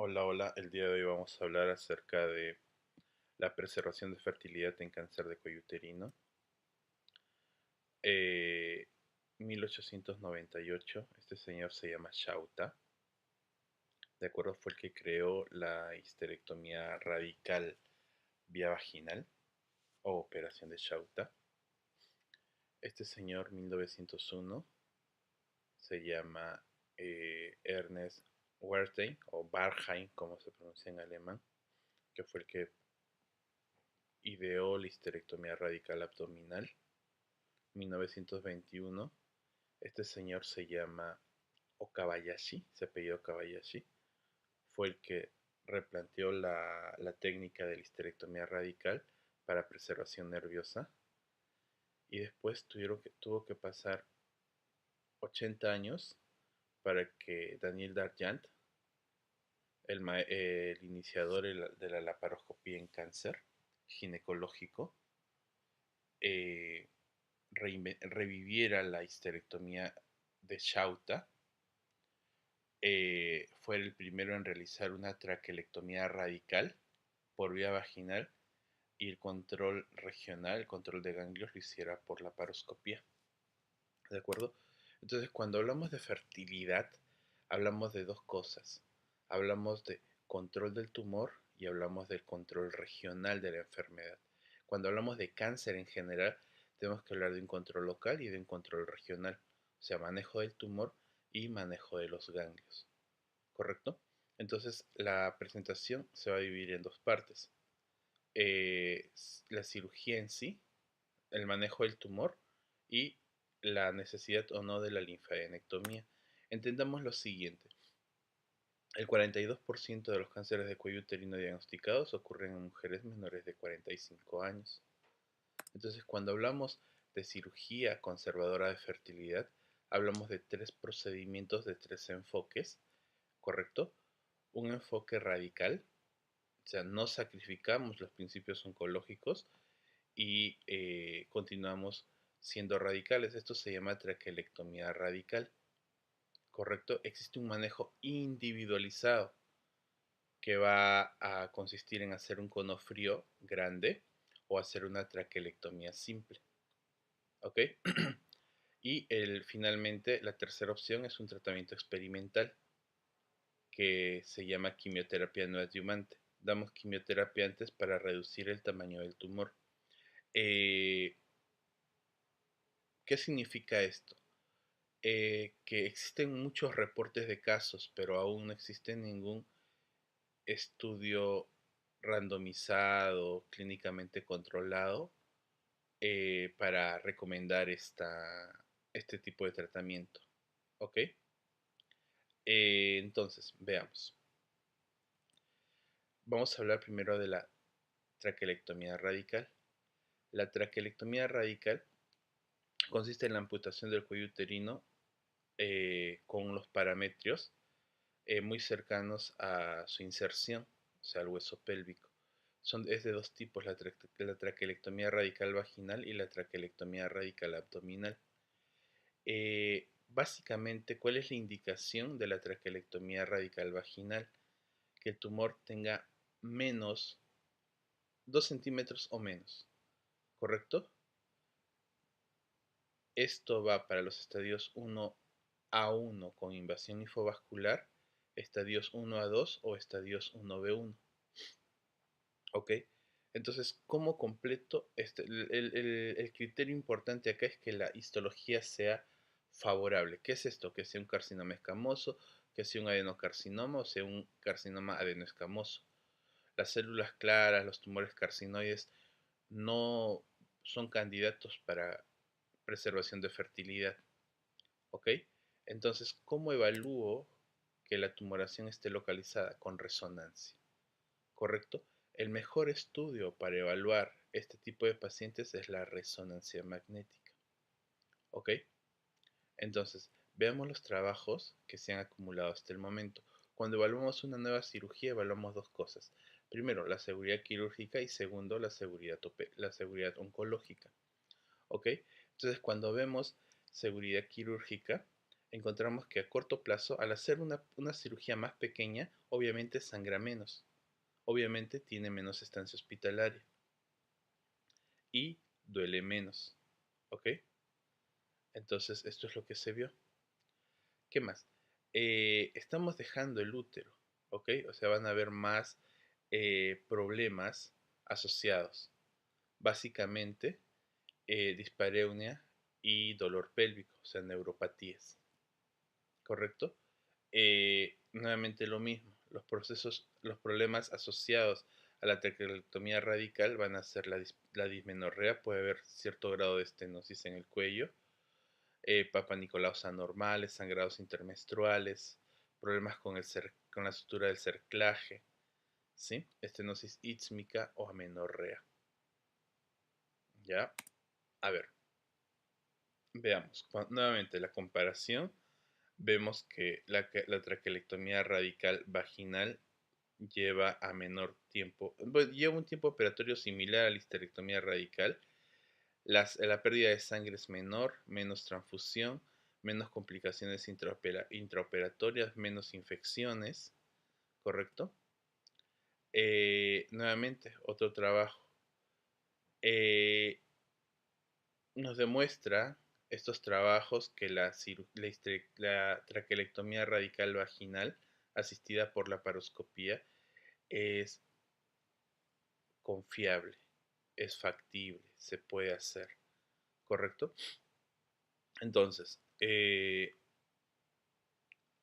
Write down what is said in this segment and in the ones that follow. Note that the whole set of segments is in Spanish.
Hola, hola. El día de hoy vamos a hablar acerca de la preservación de fertilidad en cáncer de cuello uterino. Eh, 1898, este señor se llama Shauta. De acuerdo, fue el que creó la histerectomía radical vía vaginal o operación de Shauta. Este señor, 1901, se llama Ernest Wertheim o Barheim, como se pronuncia en alemán, que fue el que ideó la histerectomía radical abdominal. 1921, este señor se llama Okabayashi, se apellidó Okabayashi, fue el que replanteó la técnica de la histerectomía radical para preservación nerviosa y después tuvo que pasar 80 años para que Daniel Darjant, el iniciador de la laparoscopía en cáncer ginecológico, eh, reviviera la histerectomía de Shauta. Fue el primero en realizar una traquelectomía radical por vía vaginal y el control regional, el control de ganglios lo hiciera por la paroscopía. ¿De acuerdo? Entonces, cuando hablamos de fertilidad, hablamos de dos cosas. Hablamos de control del tumor y hablamos del control regional de la enfermedad. Cuando hablamos de cáncer en general, tenemos que hablar de un control local y de un control regional, o sea, manejo del tumor y manejo de los ganglios. ¿Correcto? Entonces, la presentación se va a dividir en dos partes. La cirugía en sí, el manejo del tumor y la necesidad o no de la linfadenectomía. Entendamos lo siguiente. El 42% de los cánceres de cuello uterino diagnosticados ocurren en mujeres menores de 45 años. Entonces, cuando hablamos de cirugía conservadora de fertilidad, hablamos de tres procedimientos, de tres enfoques, ¿correcto? Un enfoque radical, o sea, no sacrificamos los principios oncológicos y continuamos siendo radicales. Esto se llama traquelectomía radical, ¿correcto? Existe un manejo individualizado que va a consistir en hacer un cono frío grande o hacer una traquelectomía simple, ¿ok? Y finalmente la tercera opción es un tratamiento experimental que se llama quimioterapia no adyuvante. Damos quimioterapia antes para reducir el tamaño del tumor. ¿Qué significa esto? Que existen muchos reportes de casos, pero aún no existe ningún estudio randomizado, clínicamente controlado, para recomendar este tipo de tratamiento. ¿Ok? Entonces, veamos. Vamos a hablar primero de la traquelectomía radical. La traquelectomía radical consiste en la amputación del cuello uterino con los parametrios muy cercanos a su inserción, o sea, al hueso pélvico. Es de dos tipos, la traquelectomía radical vaginal y la traquelectomía radical abdominal. Básicamente, ¿cuál es la indicación de la traquelectomía radical vaginal? Que el tumor tenga menos 2 centímetros o menos, ¿correcto? Esto va para los estadios 1A1 con invasión linfovascular, estadios 1A2 o estadios 1B1. ¿Ok? Entonces, ¿cómo completo? El criterio importante acá es que la histología sea favorable. ¿Qué es esto? Que sea un carcinoma escamoso, que sea un adenocarcinoma o sea un carcinoma adenoescamoso. Las células claras, los tumores carcinoides no son candidatos para preservación de fertilidad. ¿Ok? Entonces, ¿cómo evalúo que la tumoración esté localizada? Con resonancia. ¿Correcto? El mejor estudio para evaluar este tipo de pacientes es la resonancia magnética. ¿Ok? Entonces, veamos los trabajos que se han acumulado hasta el momento. Cuando evaluamos una nueva cirugía, evaluamos dos cosas. Primero, la seguridad quirúrgica y segundo, la seguridad oncológica. ¿Ok? Entonces, cuando vemos seguridad quirúrgica, encontramos que a corto plazo, al hacer una cirugía más pequeña, obviamente sangra menos, obviamente tiene menos estancia hospitalaria y duele menos, ¿ok? Entonces, esto es lo que se vio. ¿Qué más? Estamos dejando el útero, ¿ok? O sea, van a haber más problemas asociados. Básicamente, dispareunia y dolor pélvico, o sea, neuropatías, ¿correcto? Nuevamente lo mismo, los problemas asociados a la traqueotomía radical van a ser la dismenorrea, puede haber cierto grado de estenosis en el cuello, papanicolau anormales, sangrados intermenstruales, problemas con la sutura del cerclaje, ¿sí? Estenosis ísmica o amenorrea. ¿Ya? A ver, veamos. Nuevamente la comparación. Vemos que la traquelectomía radical vaginal lleva a menor tiempo, lleva un tiempo operatorio similar a la histerectomía radical. La pérdida de sangre es menor, menos transfusión, menos complicaciones intraoperatorias, menos infecciones, ¿correcto? Nuevamente, otro trabajo. Eh, Nos demuestra estos trabajos que la traquelectomía radical vaginal asistida por la paroscopía es confiable, es factible, se puede hacer, ¿correcto? Entonces,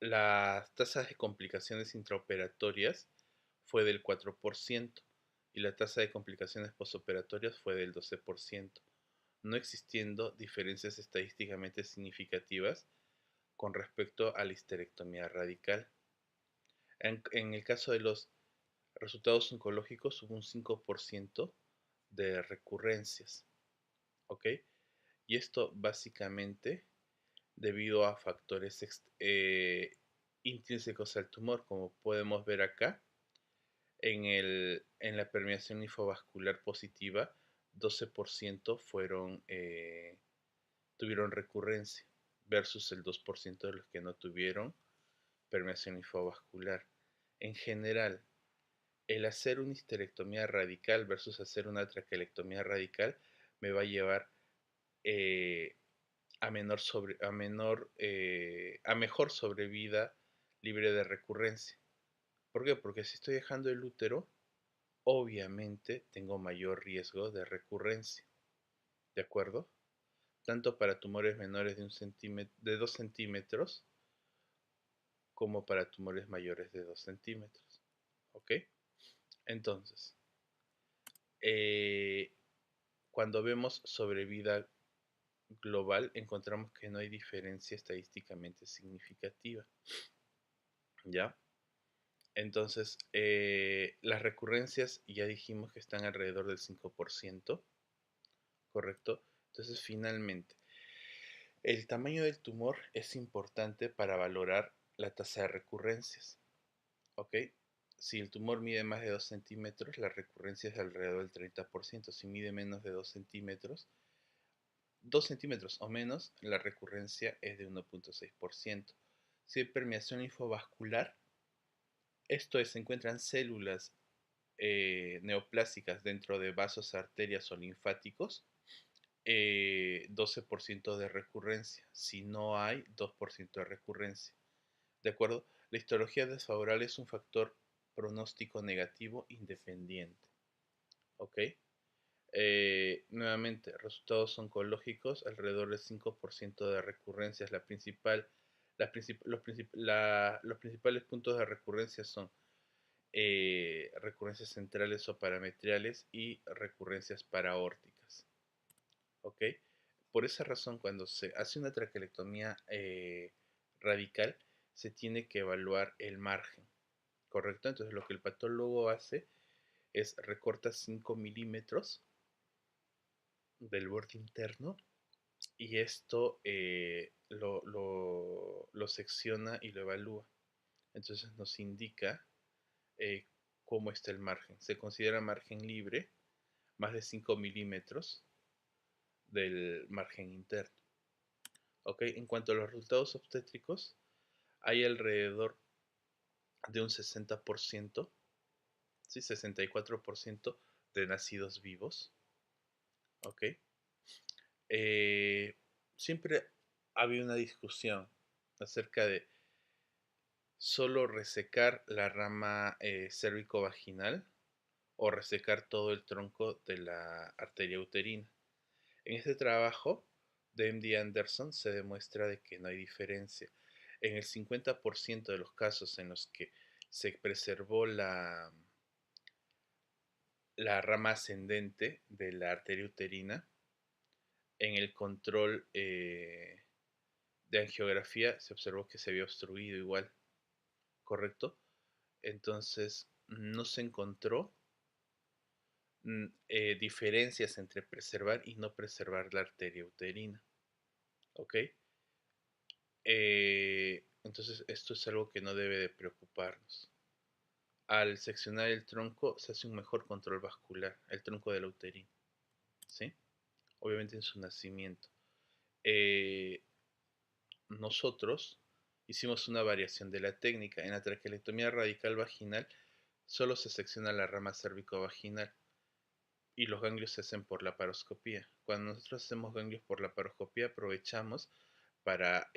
las tasas de complicaciones intraoperatorias fue del 4% y la tasa de complicaciones postoperatorias fue del 12%, no existiendo diferencias estadísticamente significativas con respecto a la histerectomía radical. En el caso de los resultados oncológicos hubo un 5% de recurrencias, ¿ok? Y esto básicamente debido a factores intrínsecos al tumor, como podemos ver acá, en la permeación linfovascular positiva, 12% tuvieron recurrencia, versus el 2% de los que no tuvieron permeación linfovascular. En general, el hacer una histerectomía radical versus hacer una traquelectomía radical me va a llevar eh, a mejor sobrevida libre de recurrencia. ¿Por qué? Porque si estoy dejando el útero, obviamente tengo mayor riesgo de recurrencia, ¿de acuerdo? Tanto para tumores menores de 2 centímetros como para tumores mayores de 2 centímetros, ¿ok? Entonces, eh, cuando vemos sobrevida global, encontramos que no hay diferencia estadísticamente significativa, ¿ya? Entonces, las recurrencias ya dijimos que están alrededor del 5%, ¿correcto? Entonces, finalmente, el tamaño del tumor es importante para valorar la tasa de recurrencias, ¿ok? Si el tumor mide más de 2 centímetros, la recurrencia es alrededor del 30%. Si mide menos de 2 centímetros, 2 centímetros o menos, la recurrencia es de 1,6%. Si hay permeación linfovascular, esto es, se encuentran células neoplásicas dentro de vasos, arterias o linfáticos, 12% de recurrencia. Si no hay, 2% de recurrencia. ¿De acuerdo? La histología desfavorable es un factor pronóstico negativo independiente. ¿Ok? Nuevamente, resultados oncológicos, alrededor del 5% de recurrencias. Los principales puntos de recurrencia son recurrencias centrales o parametriales y recurrencias paraórticas. ¿Ok? Por esa razón, cuando se hace una traquelectomía radical, se tiene que evaluar el margen, ¿correcto? Entonces, lo que el patólogo hace es recorta 5 milímetros del borde interno y esto lo secciona y lo evalúa. Entonces, nos indica eh, cómo está el margen. Se considera margen libre más de 5 milímetros del margen interno. ¿Ok? En cuanto a los resultados obstétricos, hay alrededor de un 60%, ¿sí? 64% de nacidos vivos. ¿Ok? Eh, Siempre había una discusión acerca de solo resecar la rama cérvico-vaginal o resecar todo el tronco de la arteria uterina. En este trabajo de MD Anderson se demuestra de que no hay diferencia. En el 50% de los casos en los que se preservó la rama ascendente de la arteria uterina, en el control de angiografía se observó que se había obstruido igual, ¿correcto? Entonces no se encontró diferencias entre preservar y no preservar la arteria uterina, ¿ok? Entonces esto es algo que no debe de preocuparnos. Al seccionar el tronco se hace un mejor control vascular, el tronco de la uterina, ¿sí? Obviamente en su nacimiento. Eh, Nosotros hicimos una variación de la técnica. En la traquelectomía radical vaginal solo se secciona la rama cérvico-vaginal y los ganglios se hacen por laparoscopía. Cuando nosotros hacemos ganglios por laparoscopía aprovechamos para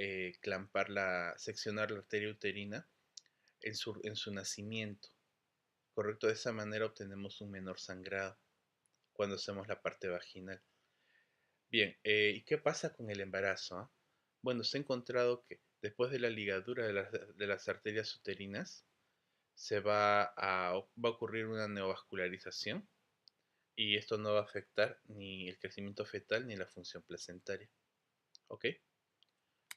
seccionar la arteria uterina en su nacimiento. Correcto, de esa manera obtenemos un menor sangrado cuando hacemos la parte vaginal. Bien, ¿y qué pasa con el embarazo? Bueno, se ha encontrado que después de la ligadura de las arterias uterinas va a ocurrir una neovascularización y esto no va a afectar ni el crecimiento fetal ni la función placentaria. ¿Ok?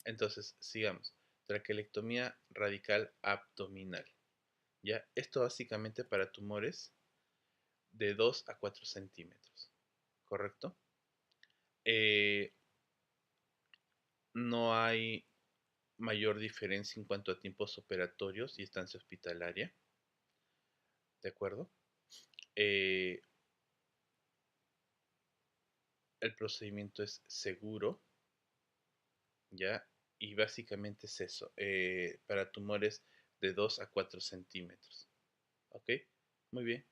Entonces, sigamos. Traquelectomía radical abdominal. ¿Ya? Esto básicamente para tumores de 2 a 4 centímetros. ¿Correcto? Eh, no hay mayor diferencia en cuanto a tiempos operatorios y estancia hospitalaria. ¿De acuerdo? Eh, el procedimiento es seguro, ¿ya? Y básicamente es eso, para tumores de 2 a 4 centímetros. ¿Ok? Muy bien.